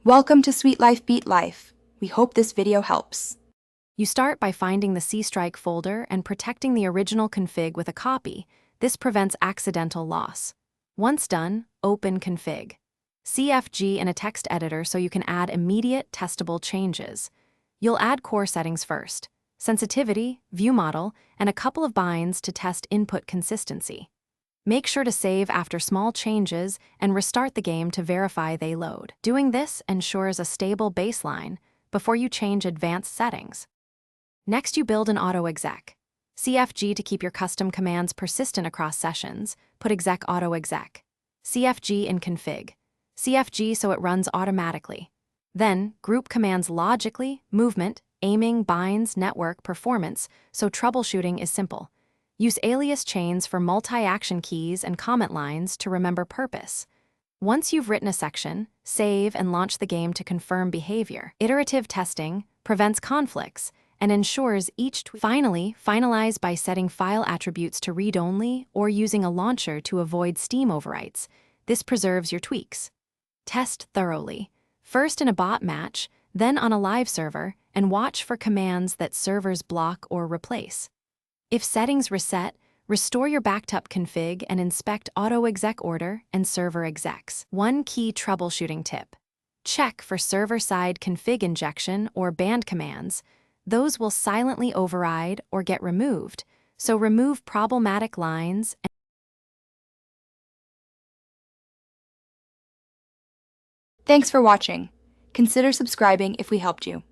Welcome to Sweet Life Beat Life. We hope this video helps. You start by finding the C-Strike folder and protecting the original config with a copy. This prevents accidental loss. Once done, open config. CFG in a text editor so you can add immediate testable changes. You'll add core settings first: sensitivity, view model, and a couple of binds to test input consistency. Make sure to save after small changes and restart the game to verify they load. Doing this ensures a stable baseline before you change advanced settings. Next, you build an auto-exec. CFG to keep your custom commands persistent across sessions. Put exec auto-exec. CFG in config. CFG so it runs automatically. Then, group commands logically: movement, aiming, binds, network, performance, so troubleshooting is simple. Use alias chains for multi-action keys and comment lines to remember purpose. Once you've written a section, save and launch the game to confirm behavior. Iterative testing prevents conflicts and ensures each tweak. Finally, finalize by setting file attributes to read-only or using a launcher to avoid Steam overwrites. This preserves your tweaks. Test thoroughly, first in a bot match, then on a live server, and watch for commands that servers block or replace. If settings reset, restore your backed up config and inspect auto-exec order and server execs. One key troubleshooting tip: check for server-side config injection or banned commands. Those will silently override or get removed, so remove problematic lines. Thanks for watching. Consider subscribing if we helped you.